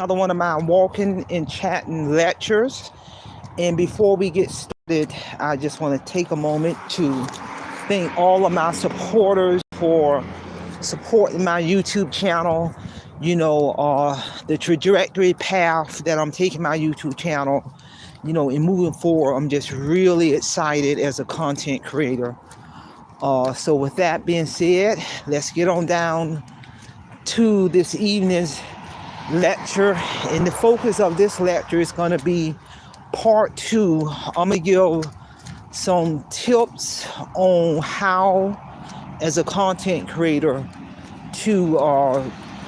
Another one of my walking and chatting lectures. And before we get started, I just want to take a moment to thank all of my supporters for supporting my YouTube channel. The trajectory path that I'm taking my YouTube channel, and moving forward, I'm just really excited as a content creator. So with that being said, let's get on down to this evening's lecture. And the focus of this lecture is going to be part 2. I'm going to give some tips on how, as a content creator, to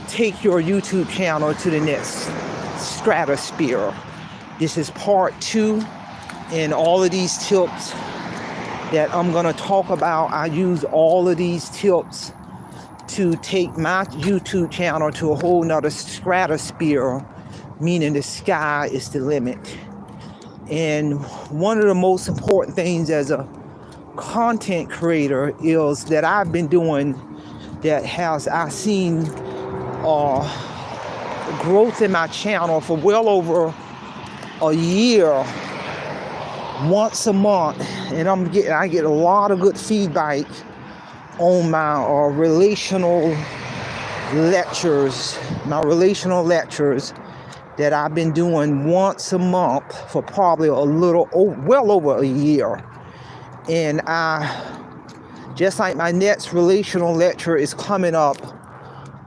take your YouTube channel to the next stratosphere. This is part 2, and all of these tips that I'm going to talk about, I use all of these tips to take my YouTube channel to a whole nother stratosphere, meaning the sky is the limit. And one of the most important things as a content creator is that I've been doing that I've seen growth in my channel for well over a year, once a month, and I get a lot of good feedback on my relational lectures that I've been doing once a month for probably well over a year. And just like my next relational lecture is coming up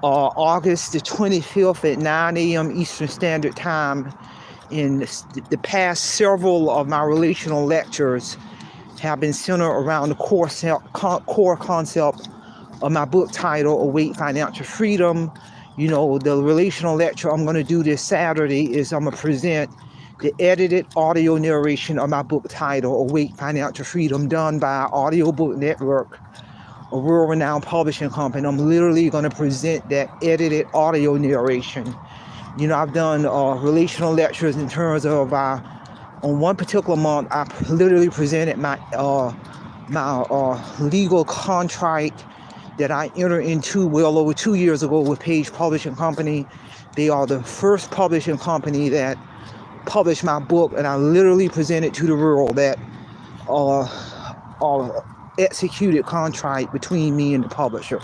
August the 25th at 9 a.m. Eastern Standard Time. In the past several of my relational lectures have been centered around the core concept of my book title, Awake Financial Freedom. The relational lecture I'm going to do this Saturday is I'm going to present the edited audio narration of my book title, Awake Financial Freedom, done by Audiobook Network, a world-renowned publishing company. I'm literally going to present that edited audio narration. I've done relational lectures in terms of on one particular month, I literally presented my legal contract that I entered into well over 2 years ago with Page Publishing Company. They are the first publishing company that published my book, and I literally presented to the world that executed contract between me and the publisher.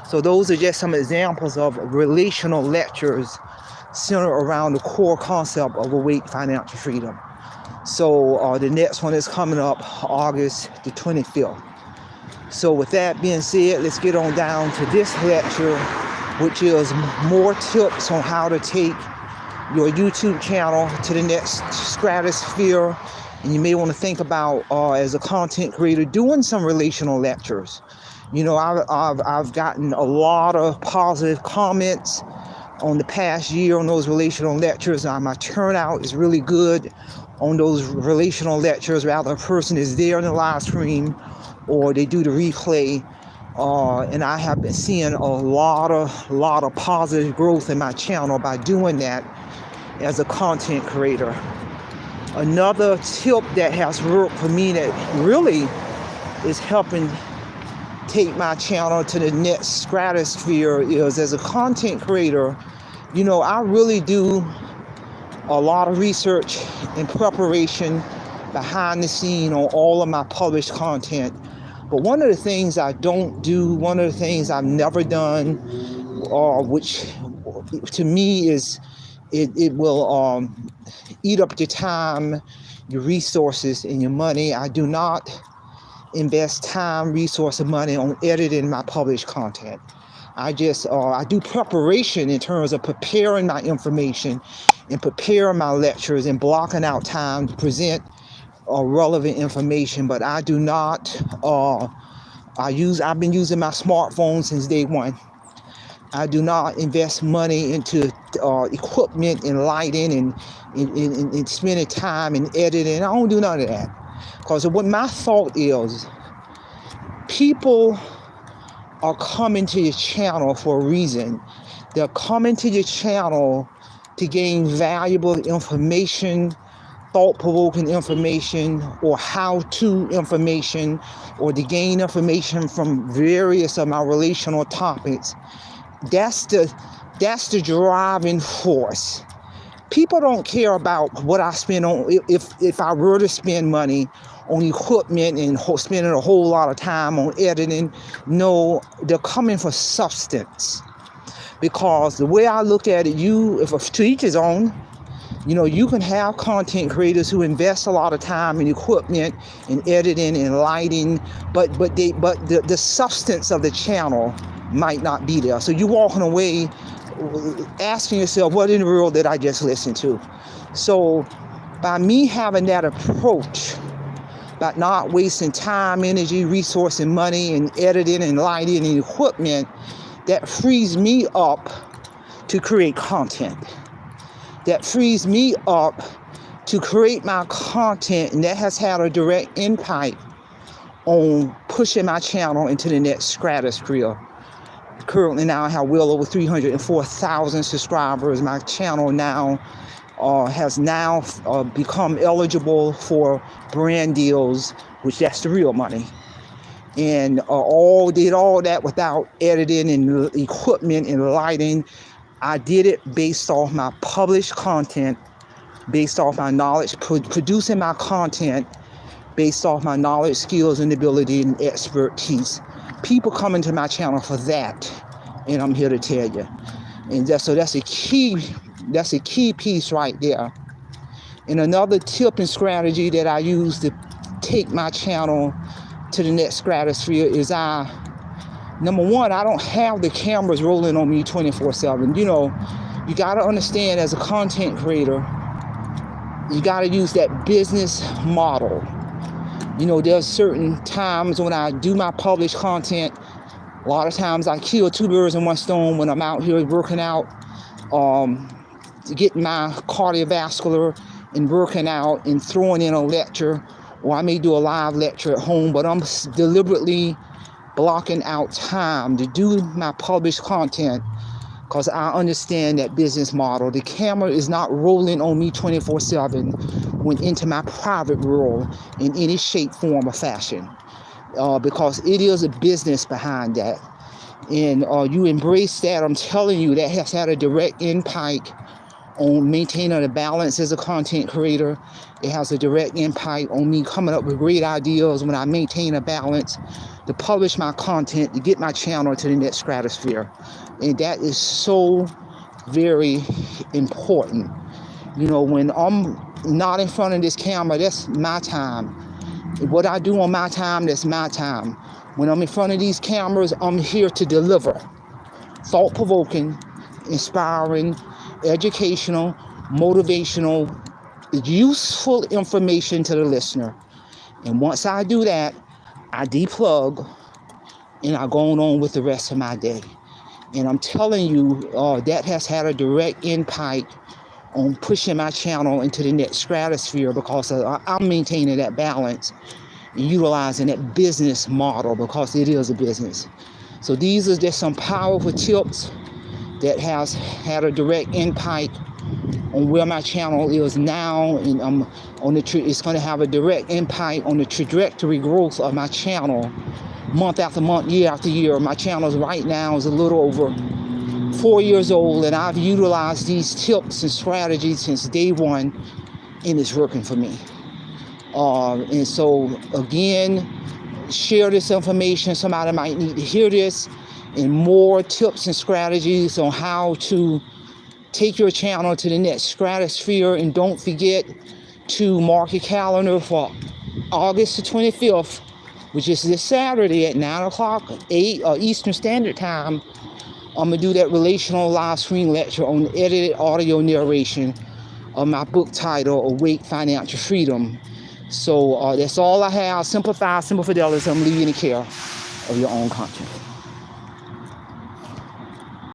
So those are just some examples of relational lectures centered around the core concept of Awake Financial Freedom. So the next one is coming up August the 25th. So with that being said, let's get on down to this lecture, which is more tips on how to take your YouTube channel to the next stratosphere. And you may want to think about, as a content creator, doing some relational lectures. I've gotten a lot of positive comments on the past year on those relational lectures. My turnout is really good on those relational lectures. Rather, a person is there in the live stream or they do the replay. And I have been seeing a lot of positive growth in my channel by doing that as a content creator. Another tip that has worked for me that really is helping take my channel to the next stratosphere is, as a content creator, I really do a lot of research and preparation behind the scene on all of my published content. But one of the things I don't do, one of the things I've never done, which to me is, it will eat up your time, your resources, and your money. I do not invest time, resource, and money on editing my published content. I do preparation in terms of preparing my information and preparing my lectures and blocking out time to present relevant information. But I do not. I've been using my smartphone since day one. I do not invest money into equipment and lighting and spending time in editing. I don't do none of that. Because what my thought is, people are coming to your channel for a reason. They're coming to your channel to gain valuable information, thought-provoking information, or how-to information, or to gain information from various of my relational topics. That's the driving force. People don't care about what I spend on, if I were to spend money on equipment and spending a whole lot of time on editing. No, they're coming for substance. Because the way I look at it, if to each his own, you can have content creators who invest a lot of time in equipment and editing and lighting, but the substance of the channel might not be there. So you're walking away asking yourself, what in the world did I just listen to? So by me having that approach, by not wasting time, energy, resource, and money in editing and lighting and equipment, that frees me up to create content. That frees me up to create my content, and that has had a direct impact on pushing my channel into the next stratosphere. Currently now I have well over 304,000 subscribers. My channel now has now become eligible for brand deals, which that's the real money. And did all that without editing and equipment and lighting. I did it based off my published content, based off my knowledge, producing my content based off my knowledge, skills, and ability and expertise. People come into my channel for that, and I'm here to tell you. And that's a key piece right there. And another tip and strategy that I use to take my channel to the next stratosphere is number one, I don't have the cameras rolling on me 24/7. You got to understand, as a content creator, you got to use that business model. There's certain times when I do my published content. A lot of times I kill two birds in one stone when I'm out here working out, to get my cardiovascular and working out and throwing in a lecture, or I may do a live lecture at home, but I'm deliberately blocking out time to do my published content because I understand that business model. The camera is not rolling on me 24/7 when into my private world in any shape, form, or fashion, because it is a business behind that. And you embrace that. I'm telling you, that has had a direct impact on maintaining a balance as a content creator. It has a direct impact on me coming up with great ideas when I maintain a balance to publish my content, to get my channel to the next stratosphere. And that is so very important. When I'm not in front of this camera, that's my time. What I do on my time, that's my time. When I'm in front of these cameras, I'm here to deliver thought-provoking, inspiring, educational, motivational, useful information to the listener. And once I do that, I deplug and I go on with the rest of my day. And I'm telling you, that has had a direct impact on pushing my channel into the next stratosphere, because I'm maintaining that balance and utilizing that business model, because it is a business. So these are just some powerful tips that has had a direct impact on where my channel is now, and it's going to have a direct impact on the trajectory growth of my channel month after month, year after year. My channel right now is a little over 4 years old, and I've utilized these tips and strategies since day one, and it's working for me. And so again, share this information. Somebody might need to hear this, and more tips and strategies on how to take your channel to the next stratosphere. And don't forget to mark your calendar for August the 25th, which is this Saturday at 9 o'clock, 8 Eastern Standard Time. I'm going to do that relational live stream lecture on edited audio narration of my book title, Awake Financial Freedom. So that's all I have. Simplify, simple fidelity. I'm leaving you in the care of your own content.